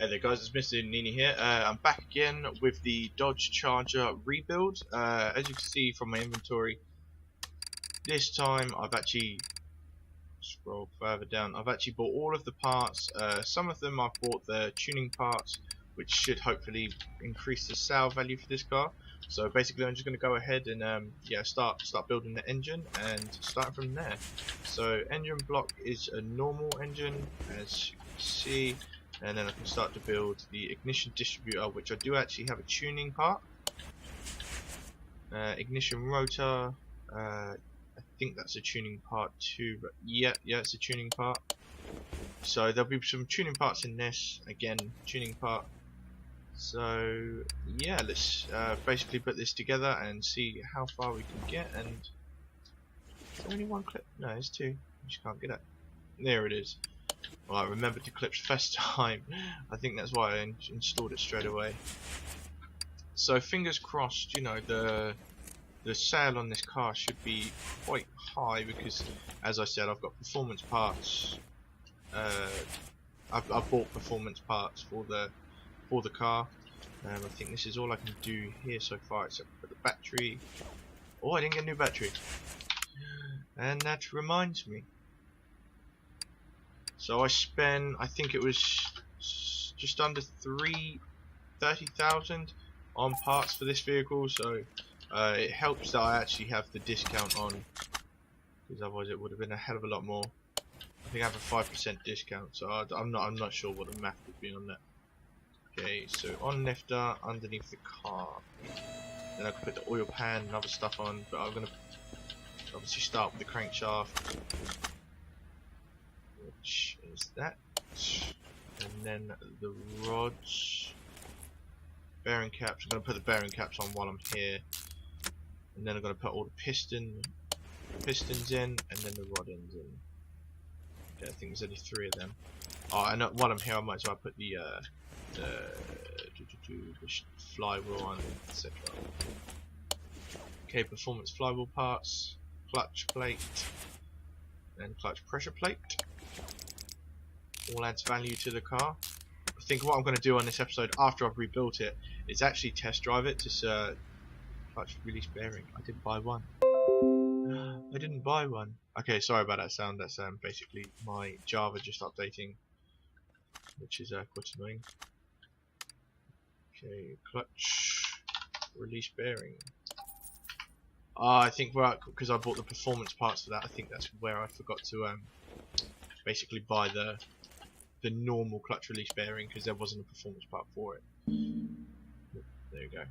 Hey there guys, it's Mr. Nini here. I'm back again with the Dodge Charger rebuild. As you can see from my inventory, this time I've actually scrolled further down. I've actually bought all of the parts. Some of them I've bought the tuning parts, which should hopefully increase the sale value for this car. So basically I'm just going to go ahead and start building the engine and start from there. So engine block is a normal engine, as you can see. And then I can start to build the ignition distributor, which I do actually have a tuning part. Ignition rotor, I think that's a tuning part too, but yeah, it's a tuning part. So there'll be some tuning parts in this, again, tuning part. So yeah, let's basically put this together and see how far we can get. And is there only one clip? No, there's two. I just can't get it. There it is. Well, I remembered to clip first time. I think that's why I installed it straight away. So fingers crossed, you know, the sale on this car should be quite high because, as I said, I've got performance parts. I've bought performance parts for the car. I think this is all I can do here so far, except for the battery. Oh, I didn't get a new battery, and that reminds me. So I spent, I think it was just under 30,000 on parts for this vehicle. So it helps that I actually have the discount on, because otherwise it would have been a hell of a lot more. I think I have a 5% discount, so I'm not sure what the math would be on that. Okay, so on lifter underneath the car, then I can put the oil pan and other stuff on, but I'm gonna obviously start with the crankshaft, which is that, and then the rods, bearing caps. I'm going to put the bearing caps on while I'm here, and then I'm going to put all the pistons in, and then the rod ends in. Okay, I think there's only 3 of them. Oh, and while I'm here, I might as well put the flywheel on, etc. Okay, performance flywheel parts, clutch plate, and clutch pressure plate. All adds value to the car. I think what I'm going to do on this episode after I've rebuilt it is actually test drive it to clutch release bearing. I didn't buy one. I didn't buy one. Okay, sorry about that sound. That's basically my Java just updating, which is quite annoying. Okay, clutch release bearing. I think because I bought the performance parts for that, I think that's where I forgot to basically buy the normal clutch release bearing, because there wasn't a performance part for it. There you go.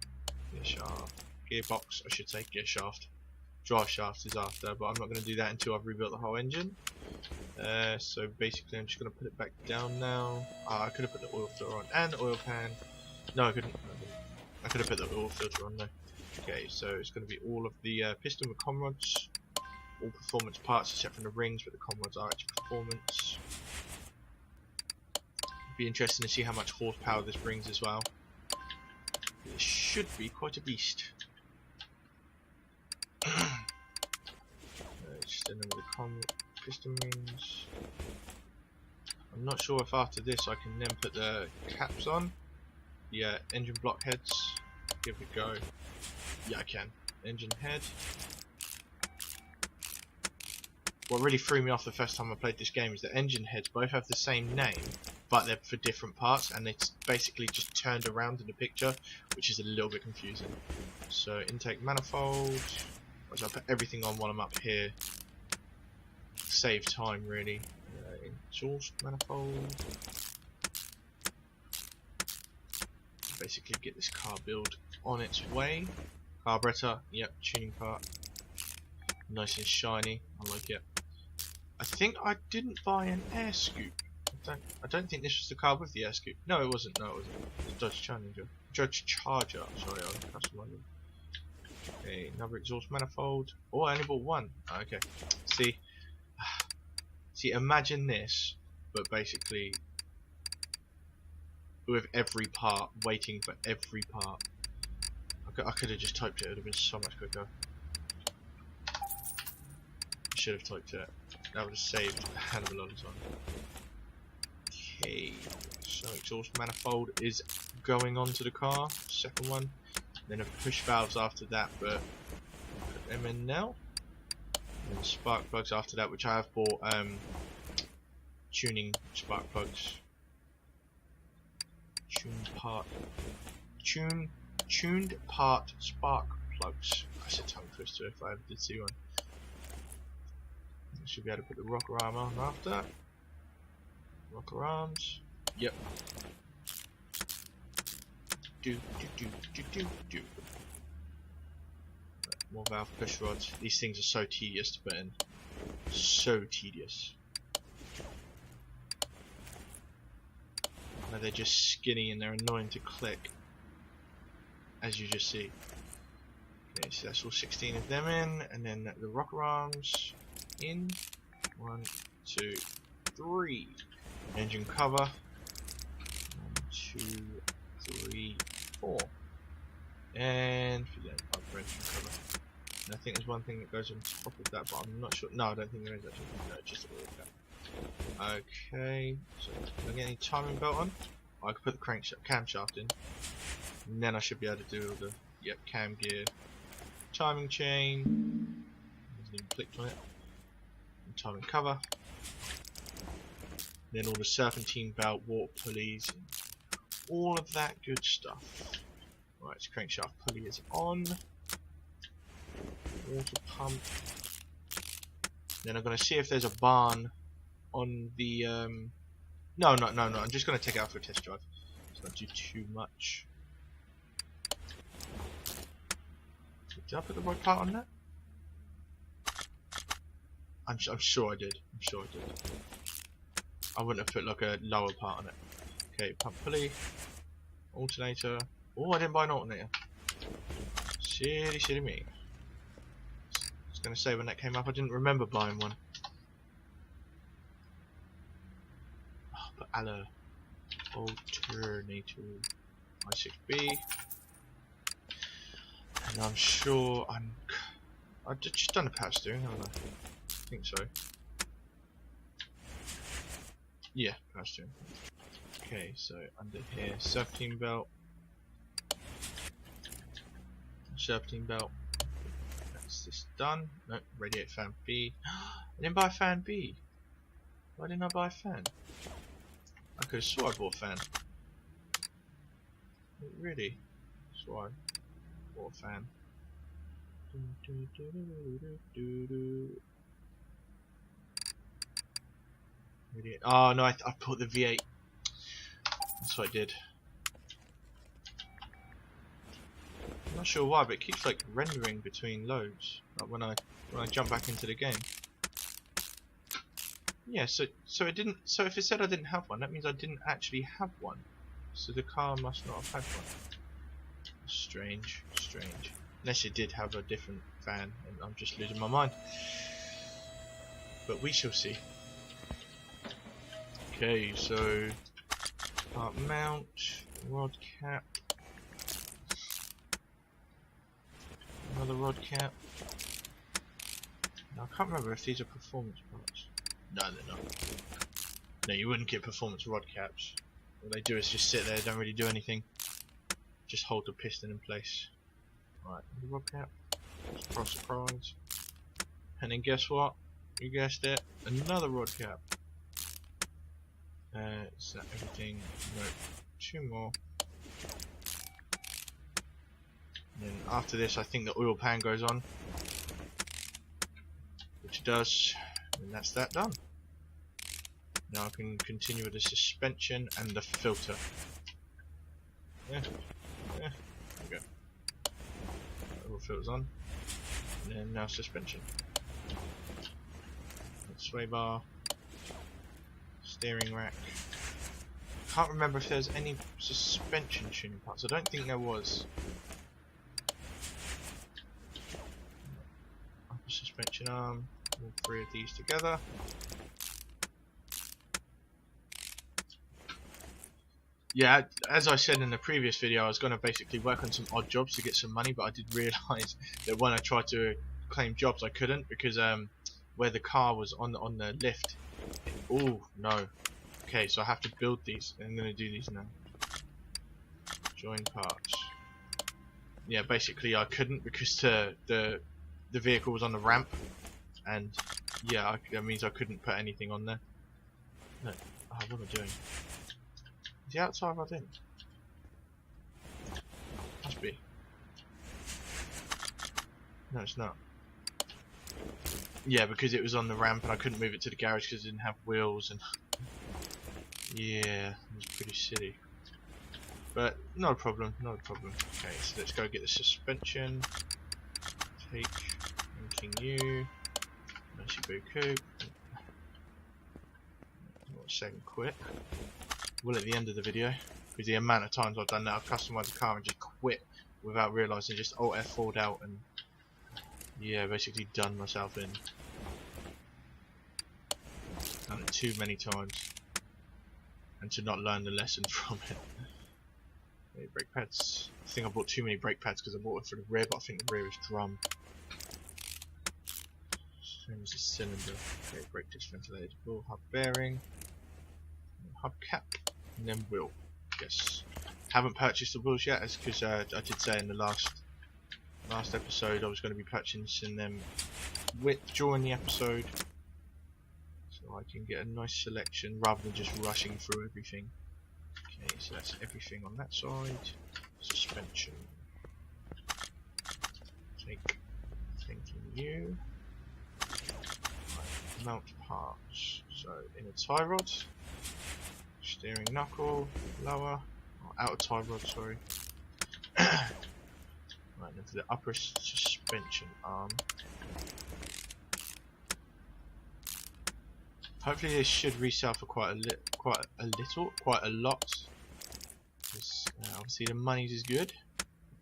Gear shaft, gearbox, I should say, gear shaft. Drive shaft is after, but I'm not going to do that until I've rebuilt the whole engine. So basically I'm just going to put it back down now. I could have put the oil filter on and the oil pan. No, I couldn't. I could have put the oil filter on though. Okay, so it's going to be all of the piston with com rods, all performance parts except for the rings, but the com rods are actually performance. Be interesting to see how much horsepower this brings as well. It should be quite a beast. Just another piston rings. I'm not sure if after this I can then put the caps on. Yeah, engine block heads. Give it a go. Yeah, I can. Engine head. What really threw me off the first time I played this game is that engine heads both have the same name, but they're for different parts, and it's basically just turned around in the picture, which is a little bit confusing. So intake manifold. I'll put everything on while I'm up here. Save time really. Exhaust manifold. Basically get this car build on its way. Carburetor, yep, tuning part. Nice and shiny, I like it. I think I didn't buy an air scoop. I don't think this was the car with the air scoop. No, it wasn't. No, it wasn't. It was Dodge Challenger. Dodge Charger. Sorry, I customized it. Okay, another exhaust manifold. Oh, I only bought one. Okay. See, imagine this, but basically with every part, waiting for every part. I could have just typed it. It would have been so much quicker. I should have typed it. That would have saved a hell of a lot of time. Okay, so exhaust manifold is going onto the car, second one. Then a push valves after that, but put them in now. And then spark plugs after that, which I have bought tuning spark plugs. Tuned part spark plugs. That's a tongue twister if I ever did see one. I should be able to put the rocker arm on after. Rocker arms. Yep. Do. More valve push rods. These things are so tedious to put in. So tedious. They're just skinny and they're annoying to click, as you just see. Okay, so that's all 16 of them in, and then the rocker arms in. 1, 2, 3. Engine cover. 1, 2, 3, 4. And for the engine cover. And I think there's one thing that goes on top of that, but I'm not sure. No, I don't think there is actually. No, just a little bit. Okay, so can I get any timing belt on? Oh, I can put the camshaft in, and then I should be able to do all the cam gear, timing chain. Hasn't even clicked on it. And timing cover. Then all the serpentine belt, water pulleys, and all of that good stuff. Right, so crankshaft pulley is on. Water pump. Then I'm going to see if there's a barn on the no, I'm just going to take it out for a test drive. Let's not do too much. Did I put the right part on that? I'm sure I did. I wouldn't have put like a lower part on it. Okay, pump pulley, alternator. Oh, I didn't buy an alternator. Silly me. I was going to say when that came up I didn't remember buying one. Allo alternator I6B, and I'm sure I've just done a power steering, haven't I think so. Yeah, power steering. Okay, so under here, serpentine belt. That's this done. No, radiator fan B. I didn't buy a fan B. Why didn't I buy a fan? I could have swore I bought a fan. Really? Swore I bought a fan. Really? Oh no, I put the V8. That's what I did. I'm not sure why, but it keeps like rendering between loads. Like when I jump back into the game. Yeah, so it didn't. So if it said I didn't have one, that means I didn't actually have one. So the car must not have had one. Strange. Unless it did have a different fan, and I'm just losing my mind. But we shall see. Okay, so part mount, rod cap, another rod cap. Now I can't remember if these are performance parts. No, they're not. No, you wouldn't get performance rod caps. All they do is just sit there, don't really do anything. Just hold the piston in place. Right, the rod cap. Surprise. And then guess what? You guessed it, another rod cap. Is that everything? No, 2 more. And then after this, I think the oil pan goes on. Which it does. And that's that done. Now I can continue with the suspension and the filter. There we go. All filters on. And then now suspension. Sway bar. Steering rack. Can't remember if there's any suspension tuning parts. I don't think there was. Upper suspension arm. All 3 of these together. Yeah, as I said in the previous video, I was going to basically work on some odd jobs to get some money, but I did realise that when I tried to claim jobs I couldn't, because where the car was on the lift. Oh no. Okay, so I have to build these. I'm going to do these now. Join parts. Yeah, basically I couldn't because the vehicle was on the ramp, and yeah, that means I couldn't put anything on there. No, oh, what am I doing? Is the outside rod in? Must be. No, it's not. Yeah, because it was on the ramp and I couldn't move it to the garage because it didn't have wheels, and yeah, it was pretty silly. But not a problem, not a problem. Okay, so let's go get the suspension. Take and you. Merci beaucoup. Second quit. Will at the end of the video, because the amount of times I've done that, I've customized the car and just quit without realising, just Alt F4'd out and yeah, basically done myself in. Done it too many times, and to not learn the lesson from it. Okay, brake pads. I think I bought too many brake pads because I bought it for the rear, but I think the rear is drum. Same as the cylinder. Okay, brake disc ventilated, wheel hub bearing, hubcap, and then wheel. Yes. Haven't purchased the wheels yet, as because I did say in the last episode I was going to be purchasing them during the episode, so I can get a nice selection rather than just rushing through everything. Okay, so that's everything on that side. Suspension. Take. Thinking you. Right, mount parts. So inner tie rod. Steering knuckle, lower, or outer tie rod, sorry. Right, then for the upper suspension arm. Hopefully this should resell for quite a lot. Because obviously the money's is good,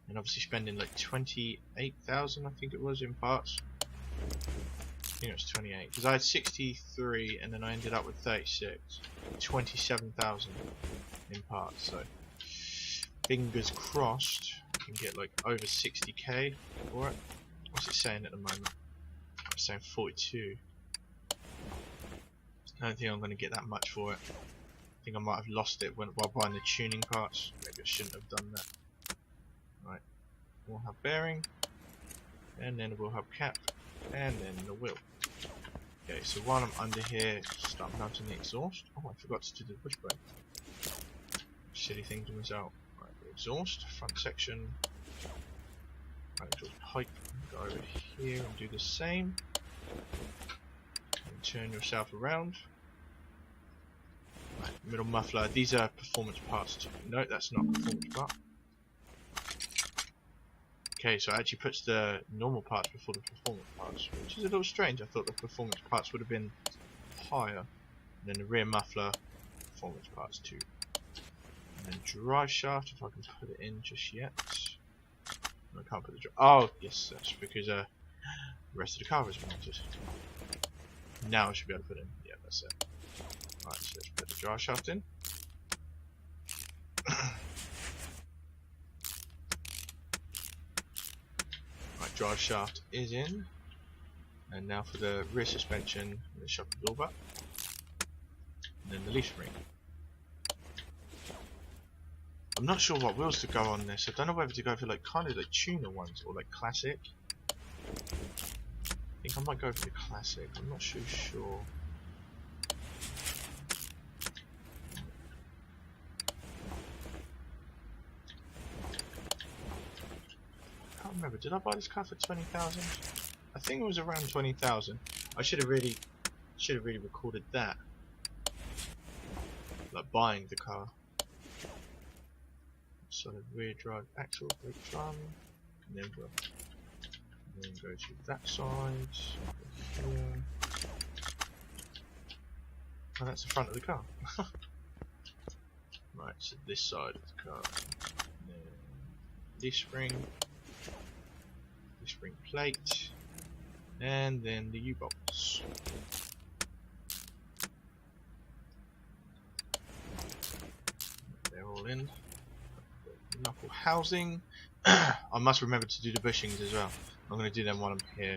and obviously spending like 28,000, I think it was, in parts. I think it was 28, because I had 63 and then I ended up with 36. 27,000 in parts, so fingers crossed I can get like over 60k for it. What's it saying at the moment? It's saying 42. I don't think I'm going to get that much for it. I think I might have lost it while buying the tuning parts. Maybe I shouldn't have done that. Right, we'll have bearing, and then we'll have cap, and then the wheel. Okay, so while I'm under here, start mounting the exhaust. Oh, I forgot to do the wishbone. Silly thing to miss out. Right, the exhaust, front section. Right, exhaust pipe. Go over here and do the same. And turn yourself around. Right, middle muffler. These are performance parts too. No, that's not a performance part. Okay, so it actually puts the normal parts before the performance parts, which is a little strange. I thought the performance parts would have been higher. And then the rear muffler, performance parts too. And then drive shaft, if I can put it in just yet. No, I can't put the drive. Oh, yes, that's because the rest of the car is mounted. Now I should be able to put it in. Yeah, that's it. Right, so let's put the drive shaft in. Right, drive shaft is in. And now for the rear suspension, let's shove the door back. And then the leaf spring. I'm not sure what wheels to go on this. I don't know whether to go for like kind of like tuner ones or like classic. I think I might go for the classic. I'm not so sure. I can't remember. Did I buy this car for 20,000? I think it was around 20,000. I should have really recorded that. Like buying the car. Solid rear drive axle, brake drum, and then we'll go to that side. Here. Oh, that's the front of the car. Right, so this side of the car. And then this spring plate, and then the U-bolts. They're all in. Knuckle housing. I must remember to do the bushings as well. I'm going to do them while I'm here,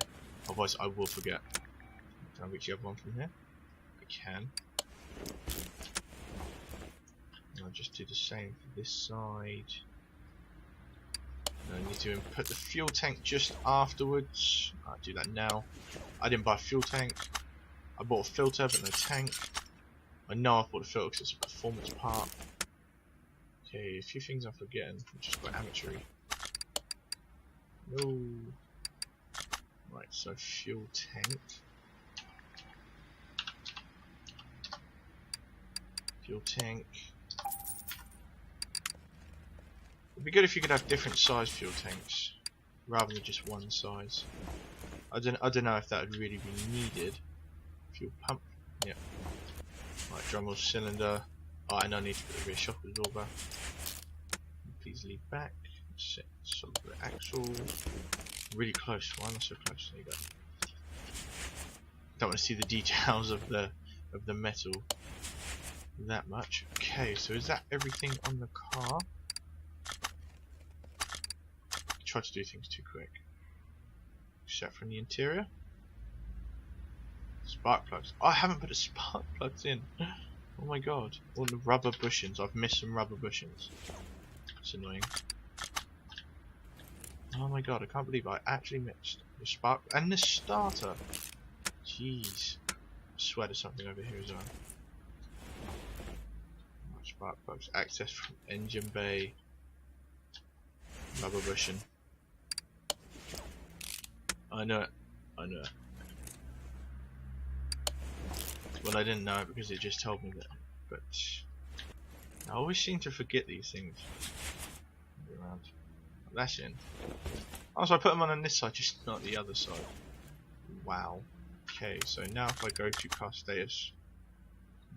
otherwise I will forget. Can I reach the other one from here? I can. just do the same for this side. I need to input the fuel tank just afterwards. I'll do that now. I didn't buy a fuel tank. I bought a filter but no tank. I know I bought a filter because it's a performance part. Okay, a few things I'm forgetting, which is quite amateur-y. No. Right, so fuel tank. Fuel tank. It'd be good if you could have different size fuel tanks rather than just one size. I don't know if that would really be needed. Fuel pump. Yep. Right, drum wheel cylinder. Oh, and I need to put the rear shock absorber. Please lead back. Set solid rear axle. Really close. Why am I so close? There you go. Don't want to see the details of the metal that much. Okay, so is that everything on the car? Try to do things too quick. Except from the interior. Spark plugs. Oh, I haven't put the spark plugs in. Oh my god. All the rubber bushings. I've missed some rubber bushings. It's annoying. Oh my god, I can't believe I actually mixed the spark and the starter. Jeez. I swear there's something over here as well. Spark plugs. Access from engine bay. Rubber bushing. I know it. I know it. Well, I didn't know it because it just told me that. But I always seem to forget these things. Around. That's in. Oh, so I put them on this side, just not the other side. Wow. Okay, so now if I go to car status,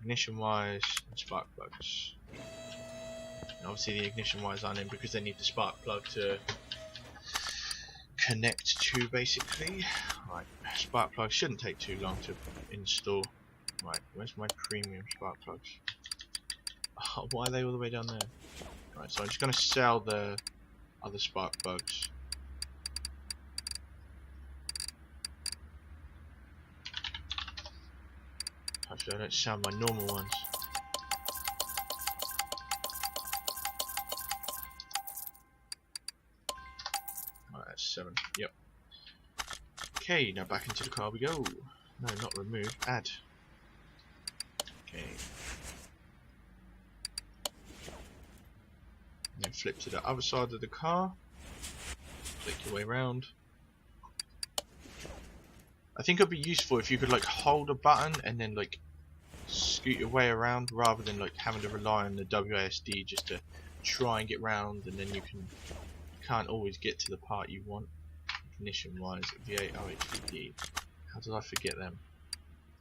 ignition wires and spark plugs. And obviously the ignition wires aren't in because they need the spark plug to connect to, basically. Right, spark plugs shouldn't take too long to install. Right, where's my premium spark plugs? Oh, why are they all the way down there? Right, so I'm just going to sell the other spark plugs. Actually, I don't sell my normal ones. Right, that's 7. Yep. Okay, now back into the car we go. No, not remove, add. Okay. Then flip to the other side of the car. Click your way around. I think it'd be useful if you could like hold a button and then like scoot your way around rather than like having to rely on the WASD just to try and get round, and then you can't always get to the part you want. Ignition wise, V8 OHVD. How did I forget them?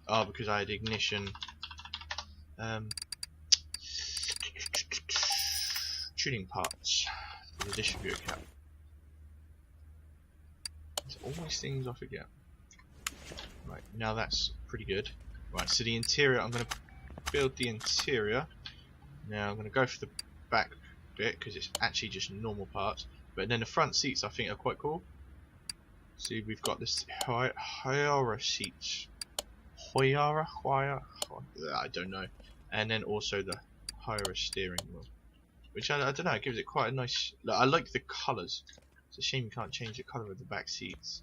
Oh, because I had ignition. Tuning parts for the distributor cap. There's always things I forget. Right, now that's pretty good. Right, so the interior, I'm going to build the interior. Now I'm going to go for the back bit because it's actually just normal parts. But then the front seats I think are quite cool. See, we've got this Hyora seats. Hyora? I don't know. And then also the Hyora steering wheel. Which I don't know, it gives it quite a nice... I like the colours. It's a shame you can't change the colour of the back seats.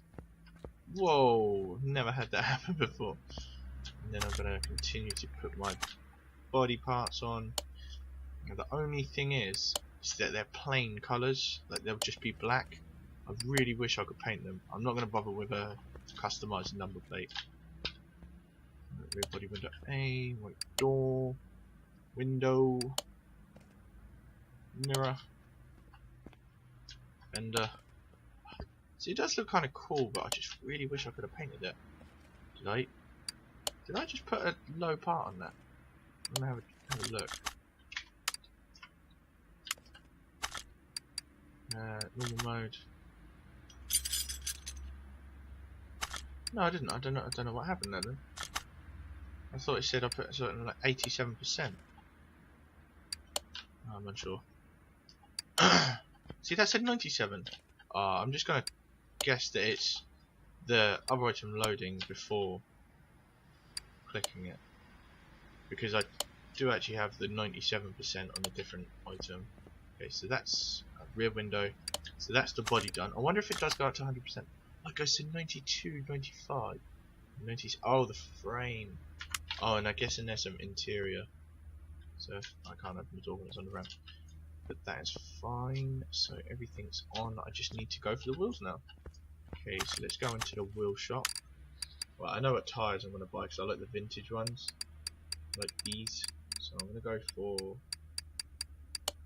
Whoa, never had that happen before. And then I'm going to continue to put my body parts on. Now the only thing is that they're plain colours, like they'll just be black. I really wish I could paint them. I'm not going to bother with a customised number plate. Rear body window A, white door, window, mirror, fender. See, it does look kind of cool, but I just really wish I could have painted it. Did I just put a low part on that? I'm gonna have a look. Normal mode. No, I didn't. I don't know what happened there then. I thought it said I put something like 87%. Oh, I'm unsure. See, that said 97. I'm just gonna guess that it's the other item loading before clicking it, because do actually have the 97% on a different item. Okay, so that's a rear window. So that's the body done. I wonder if it does go up to 100%. Oh, it goes to 92, 95, 90. Oh, the frame. Oh, and I guess in there's some interior. So I can't open the door when it's on the ramp. But that is fine. So everything's on. I just need to go for the wheels now. Okay, so let's go into the wheel shop. Well, I know what tyres I'm going to buy because I like the vintage ones. Like these. So I'm going to go for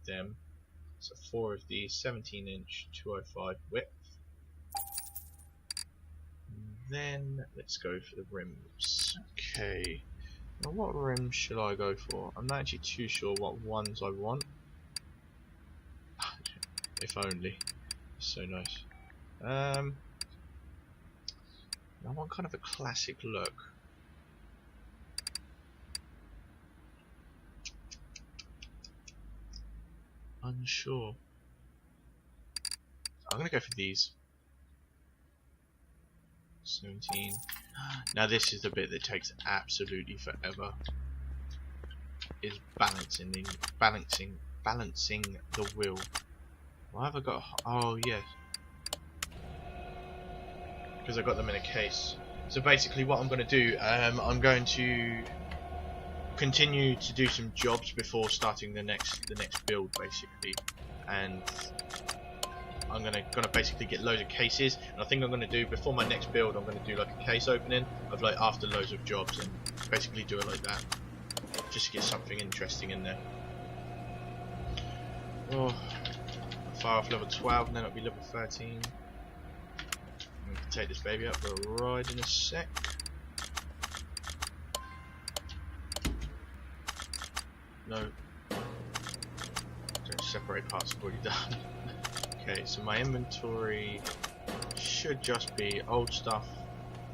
them. So 4 of these, 17 inch, 205 width. Then let's go for the rims. Okay. Now what rims should I go for? I'm not actually too sure what ones I want. If only. So nice. I want kind of a classic look. Unsure. I'm gonna go for these. 17. Now this is the bit that takes absolutely forever. Is balancing the wheel. Why have I got? Oh yes. Because I got them in a case. So basically, what I'm going to do, I'm going to continue to do some jobs before starting the next build, basically, and I'm gonna basically get loads of cases. And I think I'm gonna do before my next build, I'm gonna do like a case opening of like after loads of jobs and basically do it like that, just to get something interesting in there. Oh, fire off level 12, and then it'll be level 13. I'm going to take this baby up for a ride in a sec. No. Don't separate parts, I've already done. Okay, so my inventory should just be old stuff,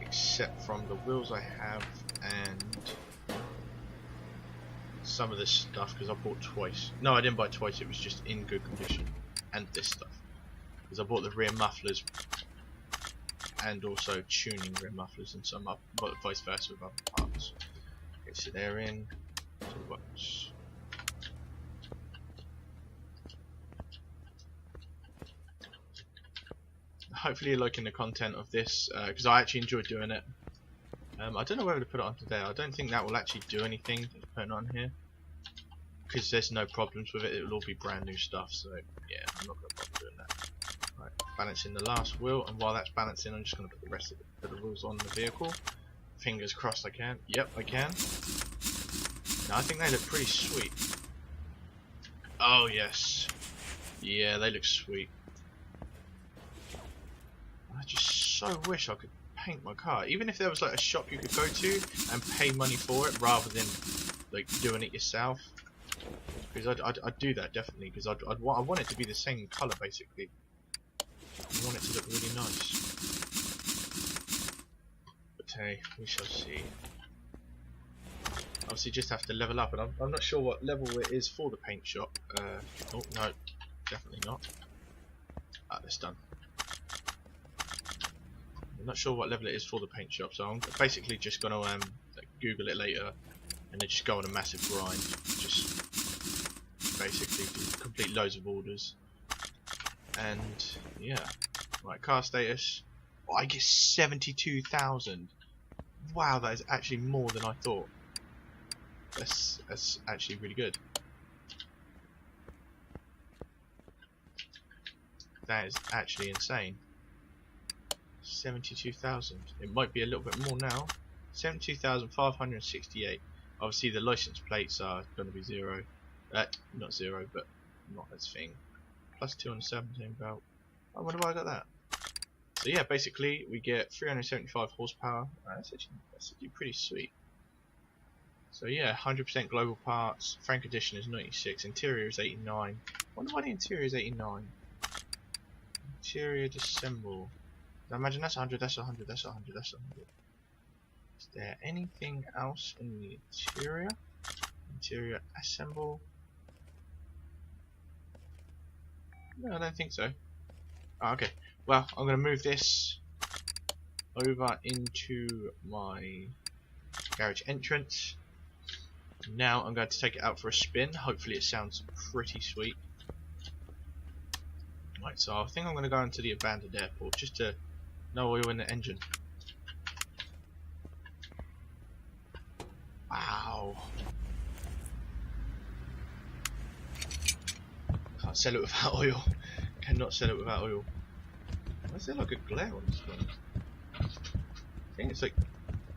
except from the wheels I have and some of this stuff, because I bought twice. No, I didn't buy twice, it was just in good condition. And this stuff. Because I bought the rear mufflers and also tuning rear mufflers and some up, but vice versa with other parts. Okay, so they're in. Toolbox. Hopefully you're liking the content of this, because I actually enjoyed doing it. I don't know whether to put it on today. I don't think that will actually do anything, just putting it on here. Because there's no problems with it, it will all be brand new stuff, so yeah, I'm not going to bother doing that. Right, balancing the last wheel, and while that's balancing, I'm just going to put the rest of the wheels on the vehicle. Fingers crossed I can. Yep, I can. Now, I think they look pretty sweet. Oh, yes. Yeah, they look sweet. I just so wish I could paint my car. Even if there was like a shop you could go to and pay money for it, rather than like doing it yourself. Because I'd do that definitely, because I want it to be the same colour basically. I want it to look really nice. But hey, we shall see. Obviously just have to level up, and I'm not sure what level it is for the paint shop. Oh no, definitely not. Ah, that's done. I'm not sure what level it is for the paint shop, so I'm basically just gonna Google it later and then just go on a massive grind. Just basically complete loads of orders. And yeah. Right, car status. Oh, I get 72,000. Wow, that is actually more than I thought. That's actually really good. That is actually insane. 72,000. It might be a little bit more now. 72,568. Obviously the license plates are going to be 0. Not 0, but not this thing. Plus 217 belt. I wonder why I got that. So yeah, basically we get 375 horsepower. That's actually pretty sweet. So yeah, 100% global parts. Frank edition is 96. Interior is 89. I wonder why the interior is 89. Interior disassemble. I imagine that's 100, that's 100, that's 100, that's 100. Is there anything else in the interior? Interior assemble? No, I don't think so. Oh, okay, well, I'm going to move this over into my garage entrance. Now I'm going to take it out for a spin. Hopefully it sounds pretty sweet. Right, so I think I'm going to go into the abandoned airport just to no oil in the engine. Wow. Can't sell it without oil. Cannot sell it without oil. Why is there like a glare on this one? I think it's like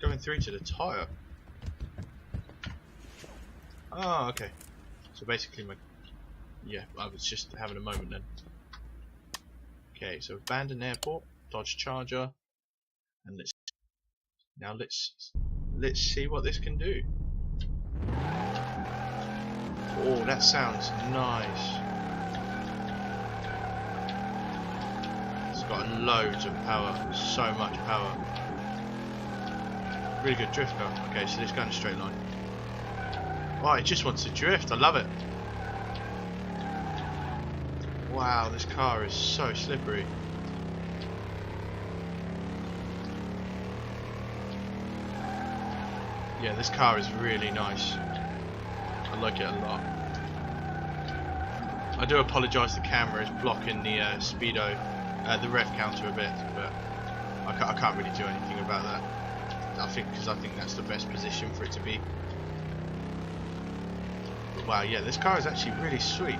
going through to the tyre. Oh, okay. So basically I was just having a moment then. Okay, so abandoned airport, Dodge Charger, and let's see what this can do. Oh, that sounds nice. It's got loads of power, so much power. Really good drift car. Okay, so let's go in a straight line. Oh, it just wants to drift. I love it. Wow, this car is so slippery. Yeah, this car is really nice. I like it a lot. I do apologise, the camera is blocking the speedo, the rev counter a bit, but I can't really do anything about that. I think that's the best position for it to be. But wow, yeah, this car is actually really sweet.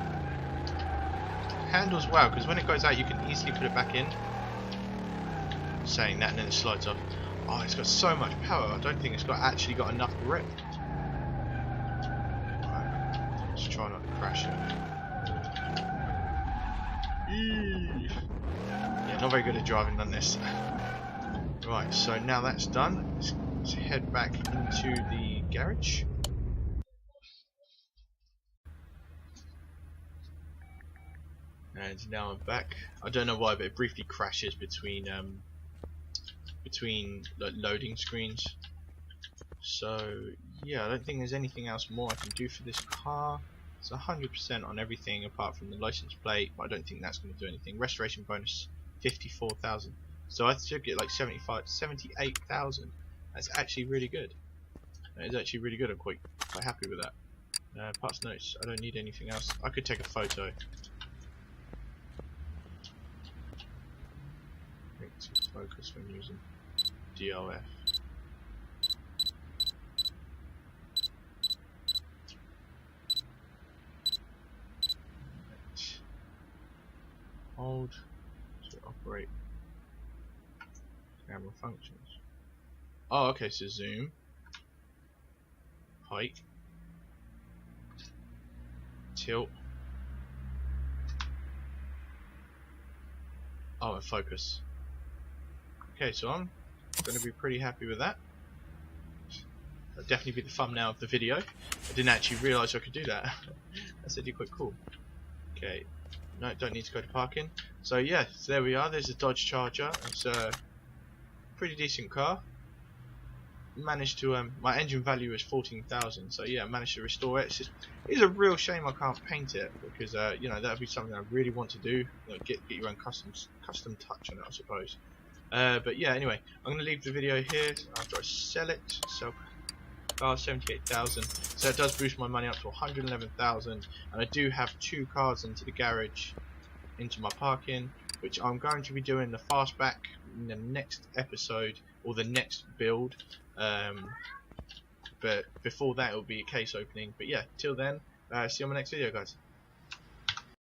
Handles well, because when it goes out you can easily put it back in. Saying that, and then it slides off. Oh, it's got so much power. I don't think it's actually got enough grip. Right, let's try not to crash it. Yeah, not very good at driving on this. Right, so now that's done, let's head back into the garage. And now I'm back. I don't know why, but it briefly crashes between like, loading screens. So yeah, I don't think there's anything else more I can do for this car. It's 100% on everything apart from the license plate, but I don't think that's going to do anything. Restoration bonus 54,000. So I should get like 78,000. That's actually really good. That is actually really good. I'm quite happy with that. Parts notes. I don't need anything else. I could take a photo. To focus when using DOF. Hold to operate camera functions. Oh, okay, so zoom, height, tilt, oh, and focus. Okay, so I'm going to be pretty happy with that. That'll definitely be the thumbnail of the video. I didn't actually realise I could do that. That's actually quite cool. Okay, no, don't need to go to parking. So yeah, so there we are. There's a Dodge Charger. It's a pretty decent car. Managed to my engine value is 14,000. So yeah, managed to restore it. It's a real shame I can't paint it because you know, that would be something I really want to do. You know, get your own custom touch on it, I suppose. But yeah, anyway, I'm going to leave the video here after I sell it. So car 78,000, so it does boost my money up to 111,000, and I do have 2 cars into the garage, into my parking, which I'm going to be doing the fastback in the next episode or the next build. But before that, it will be a case opening. But yeah, till then, see you on my next video, guys.